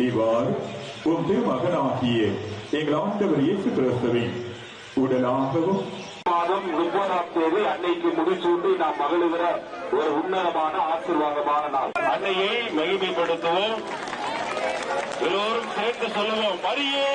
இவ்வாறு உம் திருமகனாகிய எங்கள் ஆண்டவர் இயேசு கிறிஸ்துவின் உடலாகவும் மாதம் 30ஆம் தேதி அன்னைக்கு முடிசூட்டி நாம் மகிழ்கிற ஒரு உன்னதமான ஆசீர்வாதமான நாள். அன்னையை மகிமைப்படுத்துவோம். எல்லோரும் சேர்ந்து சொல்லுவோம், மரியே